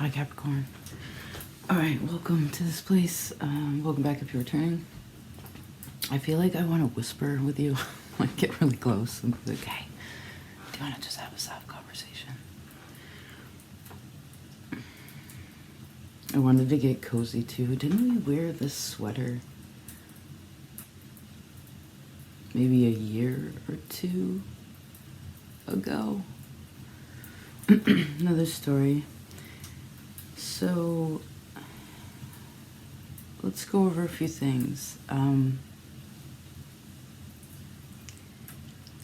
my Capricorn. Alright, welcome to this place. Welcome back if you're returning. I feel like I want to whisper with you, like get really close and be like, hey, do you want to just have a soft conversation? I wanted to get cozy too. Didn't we wear this sweater maybe a year or two ago? Another story. So let's go over a few things. Some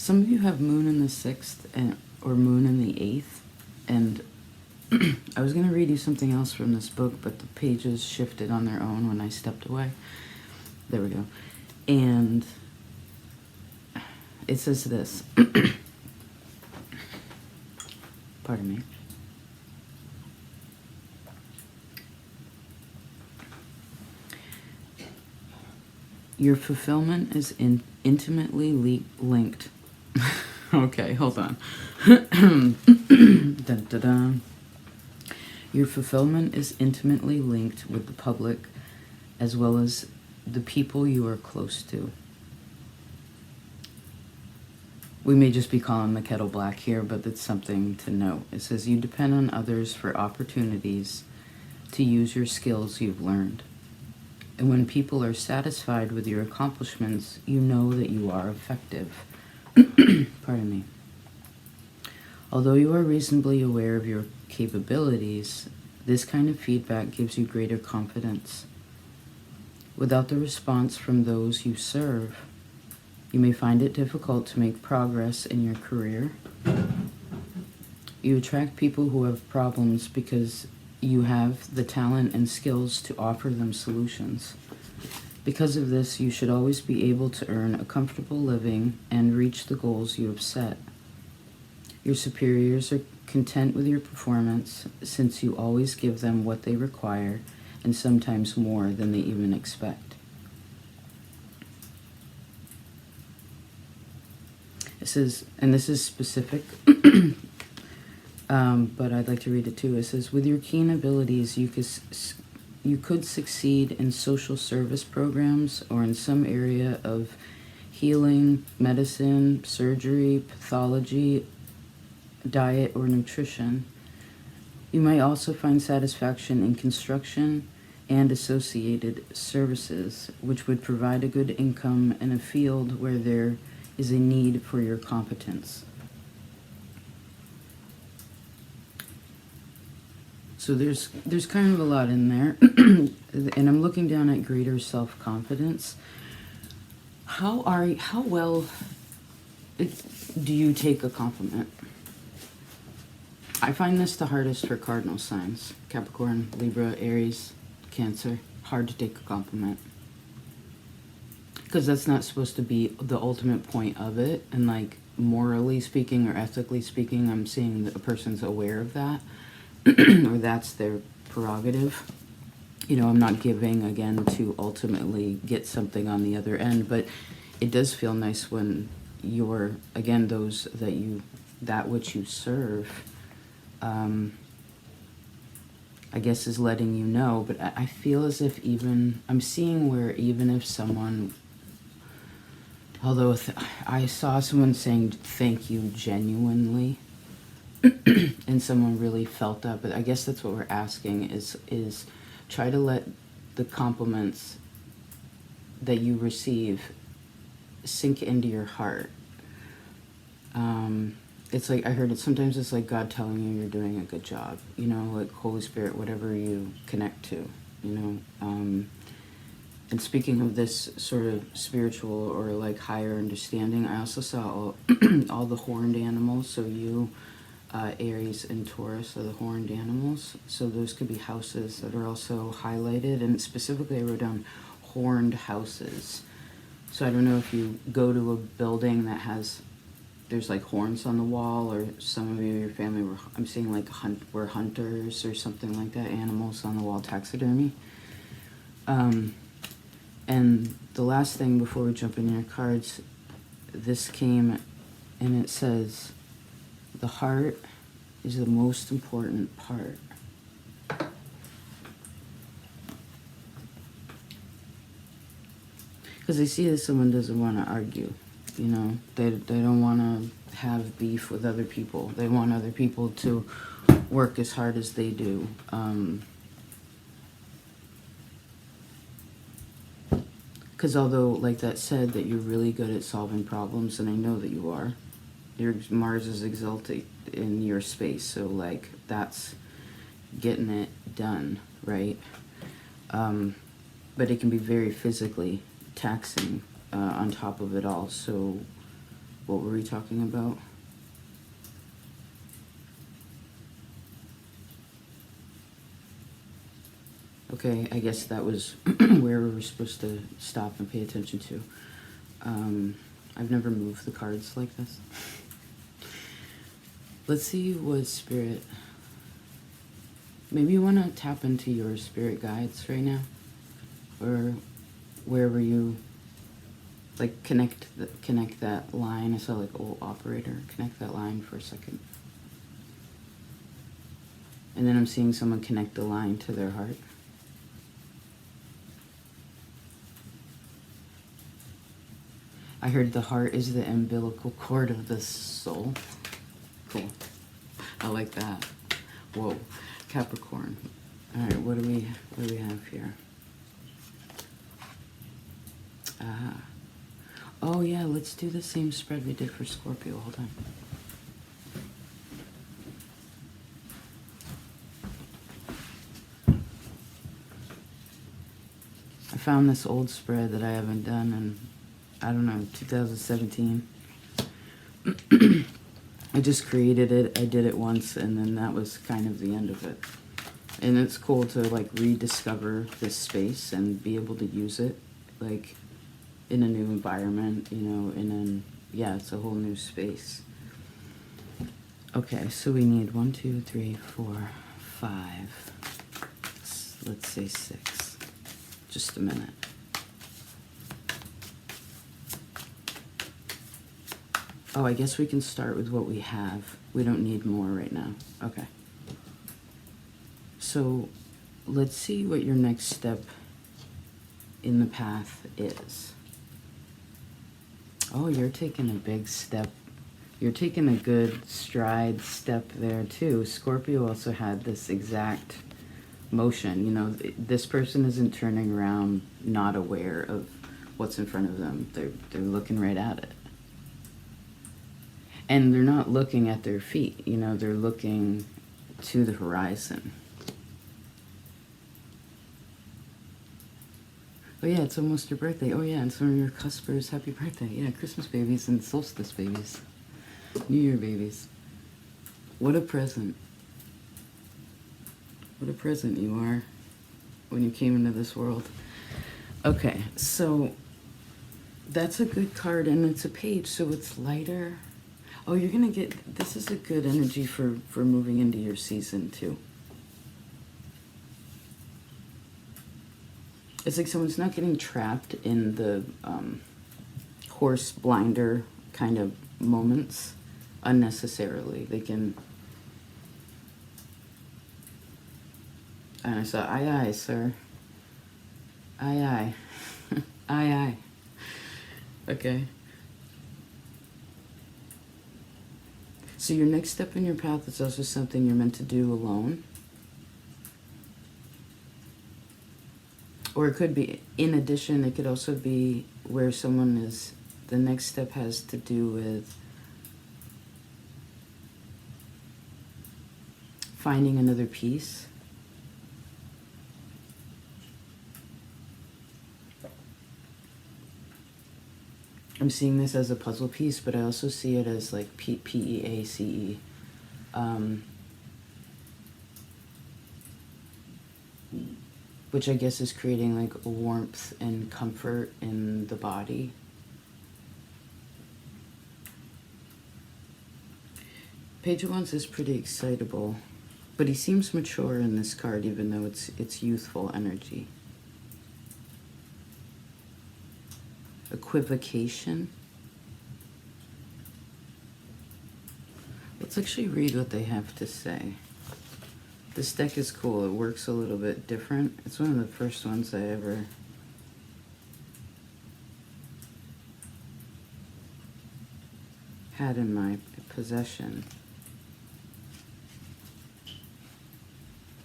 of you have moon in the 6th or moon in the 8th, and I was going to read you something else from this book, but the pages shifted on their own when I stepped away. There we go. And it says this. Pardon me. Your fulfillment is intimately linked. Okay, hold on. Dun, dun, dun. Your fulfillment is intimately linked with the public as well as the people you are close to. We may just be calling the kettle black here, but it's something to note. It says you depend on others for opportunities to use your skills you've learned. And when people are satisfied with your accomplishments, you know that you are effective. Pardon me. Although you are reasonably aware of your capabilities, this kind of feedback gives you greater confidence. Without the response from those you serve, you may find it difficult to make progress in your career. You attract people who have problems because you have the talent and skills to offer them solutions. Because of this, you should always be able to earn a comfortable living and reach the goals you have set. Your superiors are content with your performance since you always give them what they require and sometimes more than they even expect. It says, and this is specific, but I'd like to read it too. It says, with your keen abilities, you could succeed in social service programs or in some area of healing, medicine, surgery, pathology, diet, or nutrition. You might also find satisfaction in construction and associated services, which would provide a good income in a field where there is a need for your competence. So there's kind of a lot in there, and I'm looking down at greater self-confidence. How well do you take a compliment? I find this the hardest for cardinal signs: Capricorn, Libra, Aries, Cancer. Hard to take a compliment because that's not supposed to be the ultimate point of it. And like morally speaking or ethically speaking, I'm seeing that a person's aware of that. Or that's their prerogative. You know, I'm not giving, again, to ultimately get something on the other end, but it does feel nice when you're, again, those that which you serve, I guess is letting you know, but I feel as if I'm seeing where even if someone, although I saw someone saying thank you genuinely, and someone really felt that, but I guess that's what we're asking is try to let the compliments that you receive sink into your heart. It's like, I heard it, sometimes it's like God telling you you're doing a good job, you know, like Holy Spirit, whatever you connect to, you know. And speaking of this sort of spiritual or like higher understanding, I also saw all the horned animals. So you, Aries and Taurus are the horned animals. So those could be houses that are also highlighted. And specifically I wrote down horned houses. So I don't know if you go to a building that there's like horns on the wall, or some of you, your family I'm seeing like were hunters or something like that, animals on the wall, taxidermy. And the last thing before we jump in your cards, this came and it says, the heart is the most important part. Because I see that someone doesn't want to argue, you know. They don't want to have beef with other people. They want other people to work as hard as they do. Because although, like that said, that you're really good at solving problems, and I know that you are, your Mars is exalted in your space, so like that's getting it done, right? But it can be very physically taxing on top of it all. So what were we talking about? Okay, I guess that was where we were supposed to stop and pay attention to. I've never moved the cards like this. Let's see what spirit... Maybe you want to tap into your spirit guides right now, or wherever you like connect that line. I saw like old operator. Connect that line for a second, and then I'm seeing someone connect the line to their heart. I heard the heart is the umbilical cord of the soul. Cool. I like that. Whoa. Capricorn. All right, what do we have here? Oh yeah, let's do the same spread we did for Scorpio. Hold on. I found this old spread that I haven't done in, I don't know, 2017. I just created it, I did it once, and then that was kind of the end of it. And it's cool to like rediscover this space and be able to use it like in a new environment, you know, yeah, it's a whole new space. Okay, so we need 1, 2, 3, 4, 5, let's say 6. Just a minute. Oh, I guess we can start with what we have. We don't need more right now. Okay. So let's see what your next step in the path is. Oh, you're taking a big step. You're taking a good stride step there too. Scorpio also had this exact motion. You know, this person isn't turning around not aware of what's in front of them. They're looking right at it. And they're not looking at their feet, you know, they're looking to the horizon. Oh yeah, it's almost your birthday. Oh yeah, and some of your cuspers, happy birthday. Yeah, Christmas babies and solstice babies. New Year babies. What a present. What a present you are when you came into this world. Okay, so that's a good card, and it's a page, so it's lighter. Oh, you're gonna get, this is a good energy for moving into your season too. It's like someone's not getting trapped in the horse blinder kind of moments unnecessarily. They can, and I saw, aye, aye, sir. Aye, aye. Aye, aye. Okay. So your next step in your path is also something you're meant to do alone. Or it could be, in addition, it could also be where someone is, the next step has to do with finding another piece. I'm seeing this as a puzzle piece, but I also see it as like P-E-A-C-E. Which I guess is creating like warmth and comfort in the body. Page of Wands is pretty excitable, but he seems mature in this card, even though it's youthful energy. Equivocation. Let's actually read what they have to say. This deck is cool. It works a little bit different. It's one of the first ones I ever had in my possession.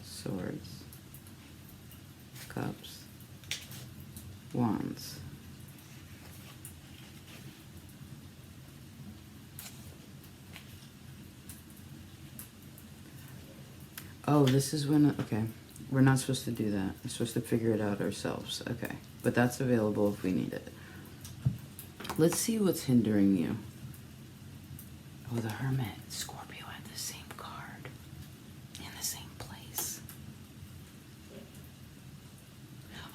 Swords, cups, wands. Oh, this is when, okay. We're not supposed to do that. We're supposed to figure it out ourselves. Okay. But that's available if we need it. Let's see what's hindering you. Oh, the Hermit. Scorpio had the same card. In the same place.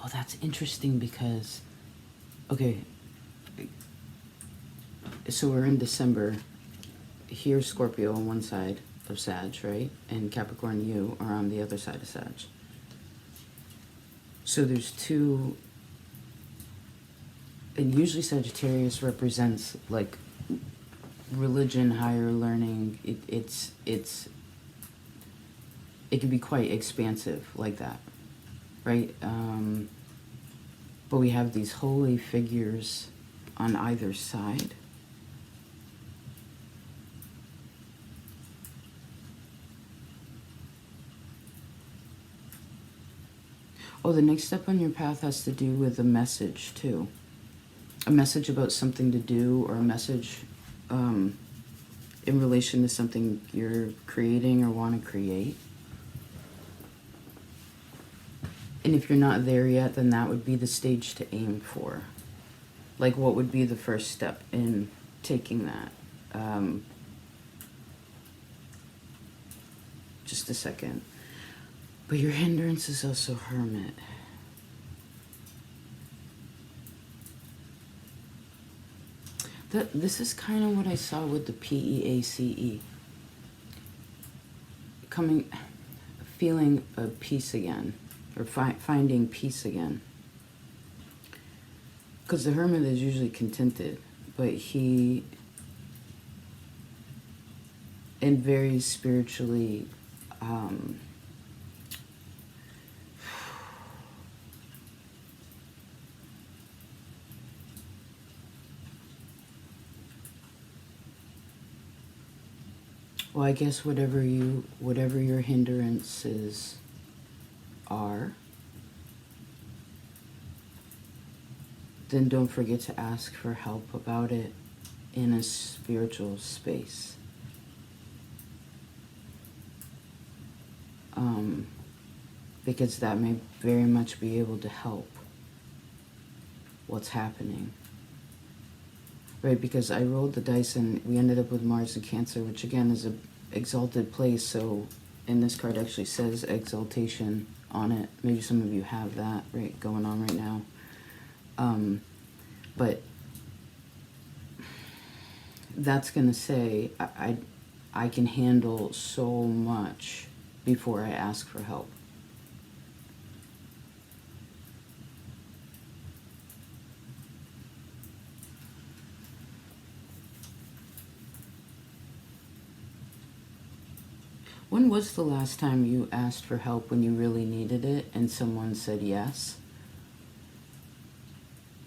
Oh, that's interesting because... Okay. So we're in December. Here's Scorpio on one side of Sag, right? And Capricorn, you are on the other side of Sag. So there's two, and usually Sagittarius represents like religion, higher learning. It can be quite expansive like that, right? But we have these holy figures on either side. Oh, the next step on your path has to do with a message, too. A message about something to do, or a message in relation to something you're creating or want to create. And if you're not there yet, then that would be the stage to aim for. Like, what would be the first step in taking that? Just a second. But your hindrance is also Hermit. This is kind of what I saw with the PEACE. Feeling a peace again, or finding peace again. Because the Hermit is usually contented, but he, and very spiritually, well, I guess whatever your hindrances are, then don't forget to ask for help about it in a spiritual space. Because that may very much be able to help what's happening. Right, because I rolled the dice and we ended up with Mars and Cancer, which again is an exalted place. So, and this card actually says exaltation on it. Maybe some of you have that right going on right now. But that's going to say I can handle so much before I ask for help. When was the last time you asked for help when you really needed it and someone said yes?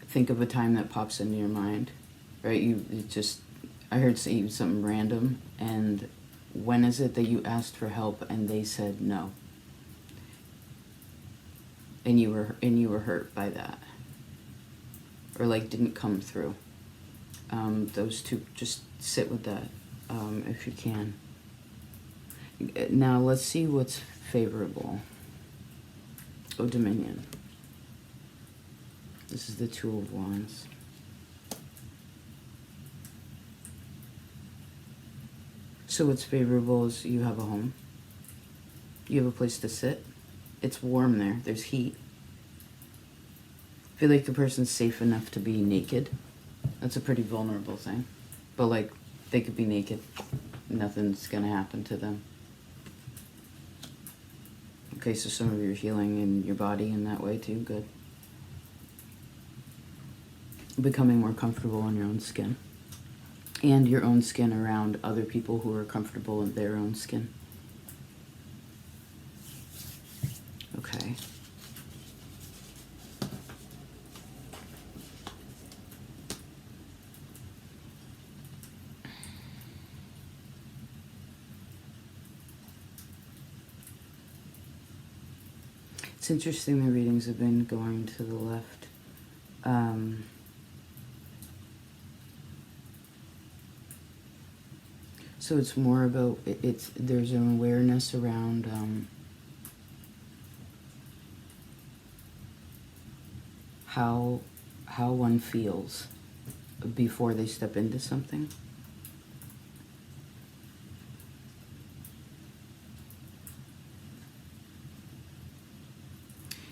Think of a time that pops into your mind, right? I heard say something random, and when is it that you asked for help and they said no? And you were hurt by that, or like didn't come through. Those two, just sit with that if you can. Now let's see what's favorable. Oh, Dominion. This is the Two of Wands. So what's favorable is you have a home. You have a place to sit. It's warm there. There's heat. I feel like the person's safe enough to be naked. That's a pretty vulnerable thing. But like, they could be naked. Nothing's gonna happen to them. Okay, so some of you are healing in your body in that way too. Good. Becoming more comfortable in your own skin. And your own skin around other people who are comfortable in their own skin. Okay. It's interesting the readings have been going to the left. So it's more about, there's an awareness around how one feels before they step into something.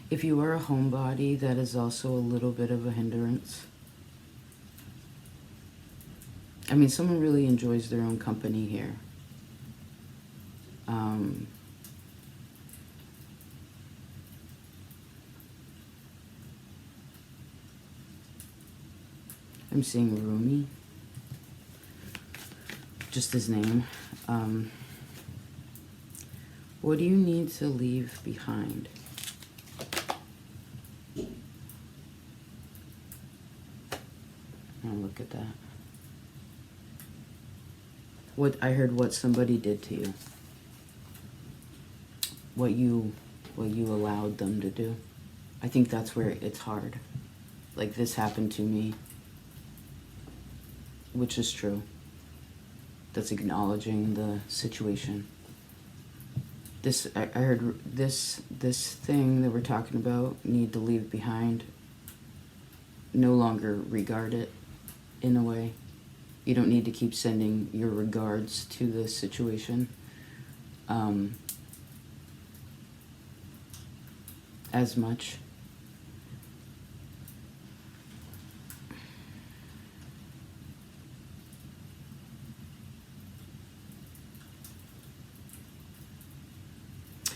If you are a homebody, that is also a little bit of a hindrance. I mean, someone really enjoys their own company here. I'm seeing Rumi, just his name. What do you need to leave behind? Oh, look at that. I heard what somebody did to you. What you allowed them to do. I think that's where it's hard. Like, this happened to me. Which is true. That's acknowledging the situation. I heard this thing that we're talking about, need to leave behind, no longer regard it in a way. You don't need to keep sending your regards to this situation as much.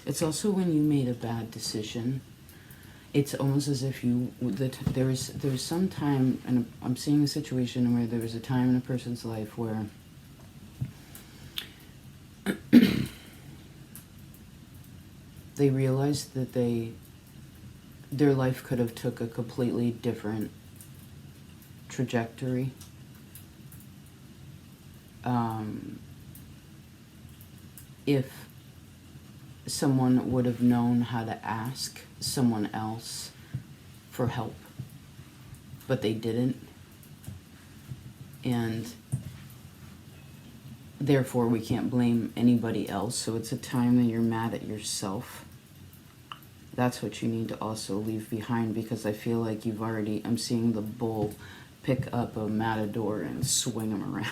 It's also when you made a bad decision. It's almost as if there was some time, and I'm seeing a situation where there was a time in a person's life where they realized that their life could have took a completely different trajectory. If someone would have known how to ask someone else for help, but they didn't, and therefore we can't blame anybody else. So it's a time that you're mad at yourself. That's what you need to also leave behind, because I feel like I'm seeing the bull pick up a matador and swing him around.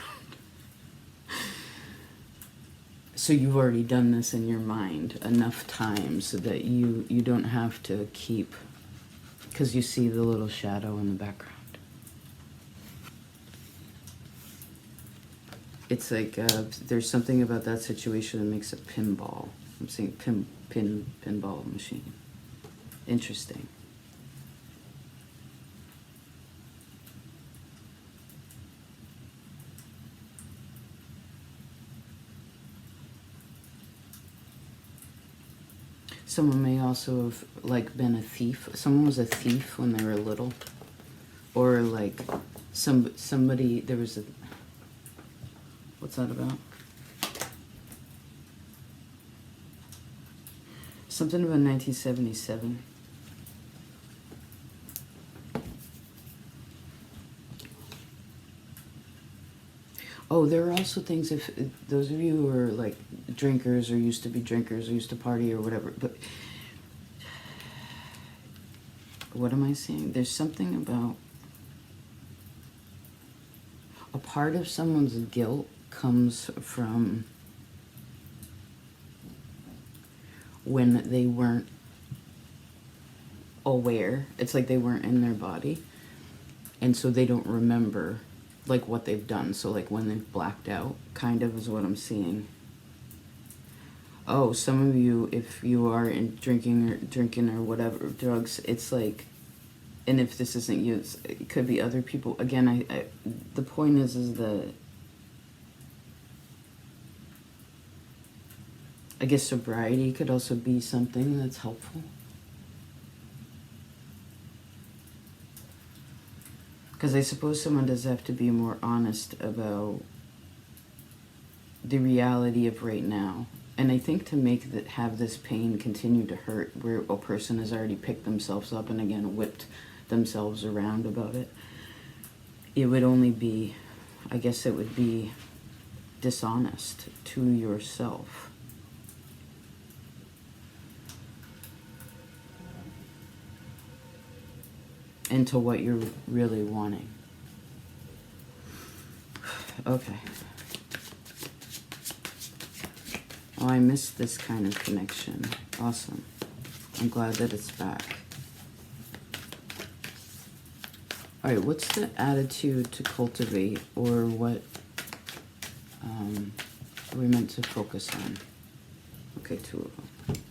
So you've already done this in your mind enough times so that you don't have to keep, because you see the little shadow in the background. It's like there's something about that situation that makes a pinball. I'm saying pinball machine. Interesting. Someone may also have been a thief. Someone was a thief when they were little, or somebody. There was a. What's that about? Something about 1977. Oh, there are also things, if those of you who are drinkers or used to be drinkers or used to party or whatever, but what am I saying? There's something about a part of someone's guilt comes from when they weren't aware. It's like they weren't in their body, and so they don't remember what they've done. So when they've blacked out, kind of is what I'm seeing. Oh, some of you, if you are in drinking or whatever, drugs, it's and if this isn't you, it could be other people. Again, the point is that I guess sobriety could also be something that's helpful. Because I suppose someone does have to be more honest about the reality of right now. And I think to make that, have this pain continue to hurt, where a person has already picked themselves up and again whipped themselves around about it, it would only be, I guess it would be dishonest to yourself. And to what you're really wanting. Okay. Oh, I missed this kind of connection. Awesome. I'm glad that it's back. All right, what's the attitude to cultivate, or what are we meant to focus on? Okay, 2 of them.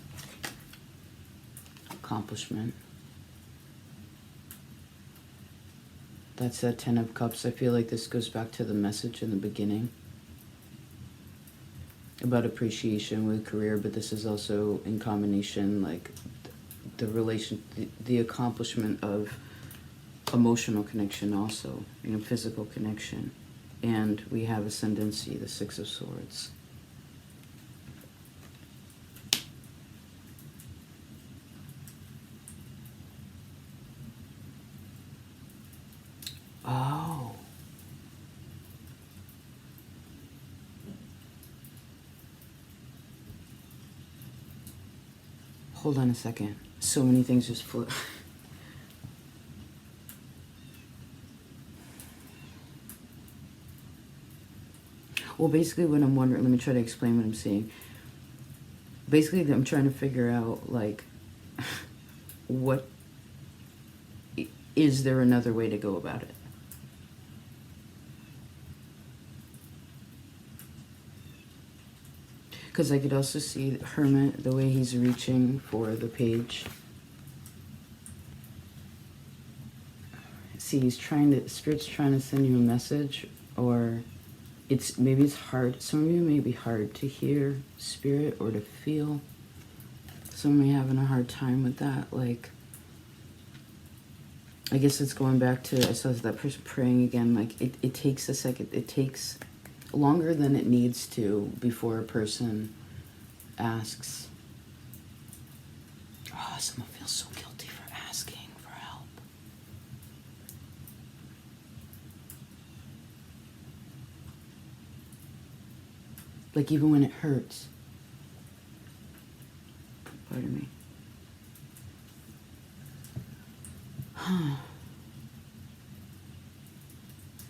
Accomplishment. That's that 10 of Cups. I feel like this goes back to the message in the beginning about appreciation with career, but this is also in combination, like the accomplishment of emotional connection also, physical connection. And we have ascendancy, the 6 of Swords. Oh. Hold on a second. So many things just flip. Well, basically what I'm wondering, let me try to explain what I'm seeing. Basically, I'm trying to figure out, like, what, is there another way to go about it? Because I could also see Hermit, the way he's reaching for the page. See, Spirit's trying to send you a message, or maybe it's hard. Some of you may be hard to hear Spirit or to feel. Some may having a hard time with that. Like, I guess it's going back to, I saw that person praying again. Like, it takes a second. It takes longer than it needs to before a person asks. Oh, someone feels so guilty for asking for help. Like, even when it hurts. Pardon me.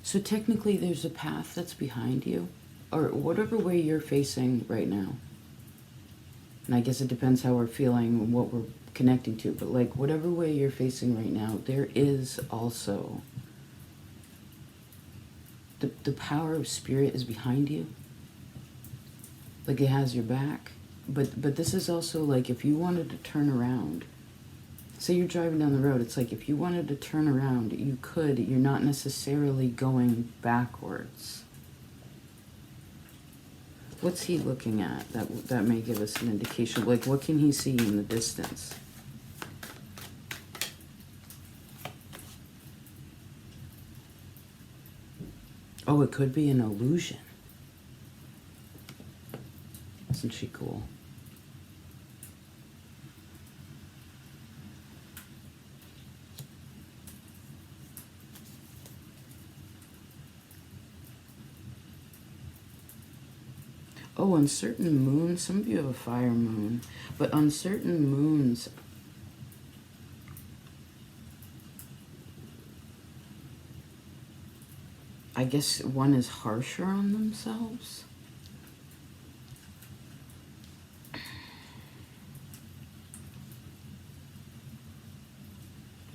So technically there's a path that's behind you, or whatever way you're facing right now. And I guess it depends how we're feeling and what we're connecting to, but like whatever way you're facing right now, there is also the power of Spirit is behind you. Like, it has your back. But this is also like, if you wanted to turn around, say you're driving down the road, it's like if you wanted to turn around, you could. You're not necessarily going backwards. What's he looking at? That may give us an indication. Like, what can he see in the distance? Oh, it could be an illusion. Isn't she cool? Oh, on certain moons, some of you have a fire moon, but on certain moons, I guess one is harsher on themselves.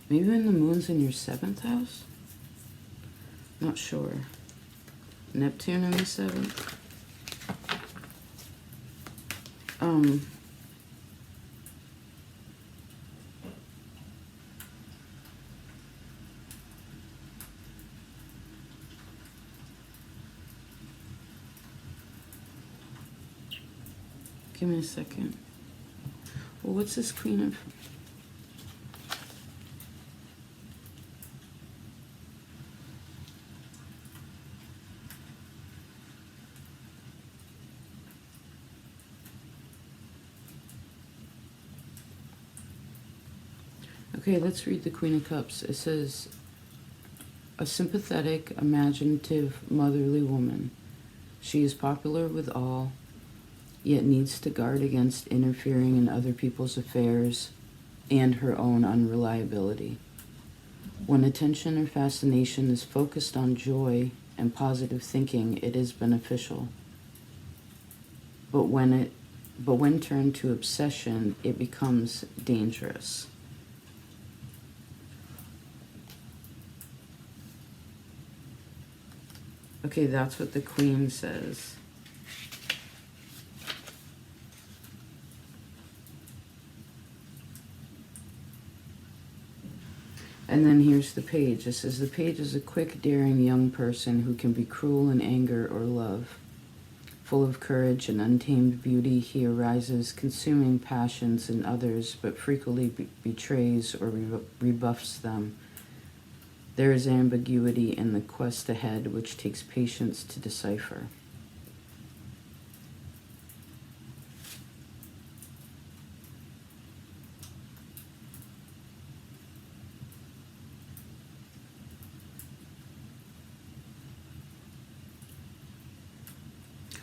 Maybe when the moon's in your 7th house? Not sure. Neptune in the 7th? Give me a second. Well, what's this Queen of... Okay, let's read the Queen of Cups. It says, a sympathetic, imaginative, motherly woman. She is popular with all, yet needs to guard against interfering in other people's affairs and her own unreliability. When attention or fascination is focused on joy and positive thinking, it is beneficial. But when turned to obsession, it becomes dangerous. Okay, that's what the Queen says. And then here's the Page. It says, the Page is a quick, daring young person who can be cruel in anger or love. Full of courage and untamed beauty, he arouses consuming passions in others, but frequently betrays or rebuffs them. There is ambiguity in the quest ahead, which takes patience to decipher.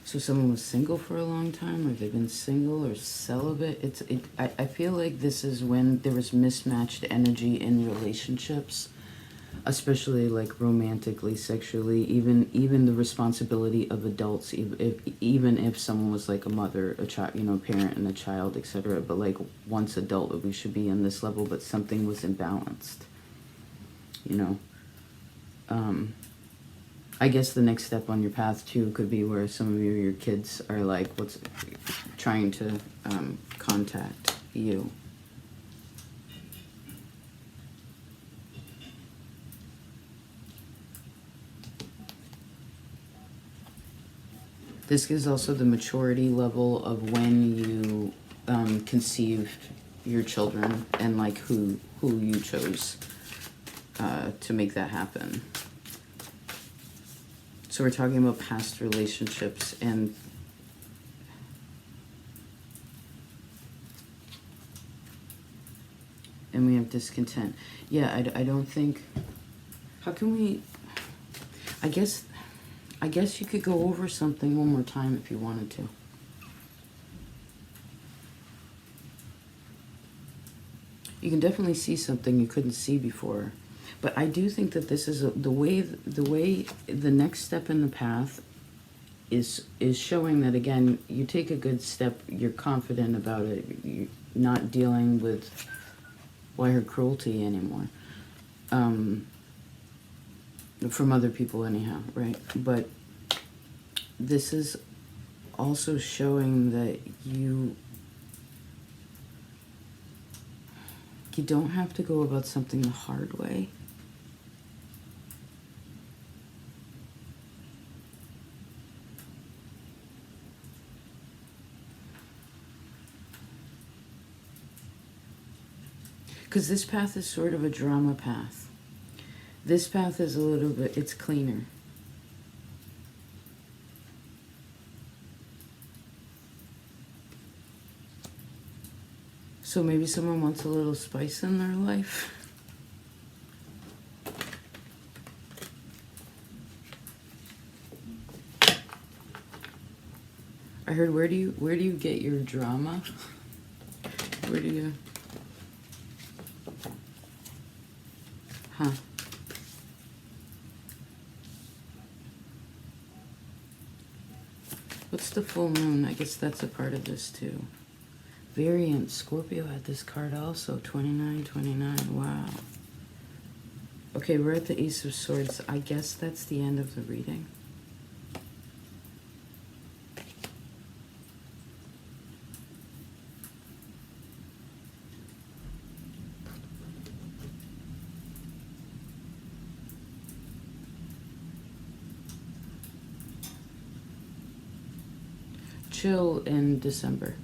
So someone was single for a long time, or they've been single or celibate. I feel like this is when there was mismatched energy in relationships, especially like romantically, sexually, even the responsibility of adults, even if someone was like a mother, a child, a parent and a child, etc. But like once adult, we should be in this level, but something was imbalanced, I guess the next step on your path too could be where some of your kids are like trying to contact you. This is also the maturity level of when you conceive your children and like who you chose to make that happen. So we're talking about past relationships and we have discontent. Yeah, I don't think, how can we, I guess you could go over something one more time if you wanted to. You can definitely see something you couldn't see before. But I do think that this is the way the next step in the path is showing that, again, you take a good step, you're confident about it, you're not dealing with wire cruelty anymore. From other people anyhow, right? But this is also showing that you don't have to go about something the hard way. Because this path is sort of a drama path. This path is a little bit, it's cleaner. So maybe someone wants a little spice in their life. I heard, where do you get your drama? Where do you... Huh. What's the full moon? I guess that's a part of this too. Variant, Scorpio had this card also. 29, 29, wow. Okay, we're at the Ace of Swords. I guess that's the end of the reading. Chill in December.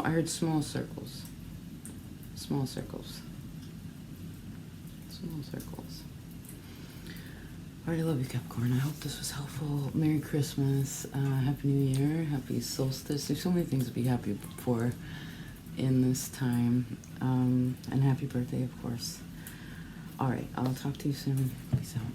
I heard small circles. Small circles. Small circles. Alright, I love you, Capricorn. I hope this was helpful. Merry Christmas, Happy New Year, Happy Solstice. There's so many things to be happy for in this time. And happy birthday, of course. Alright, I'll talk to you soon. Peace out.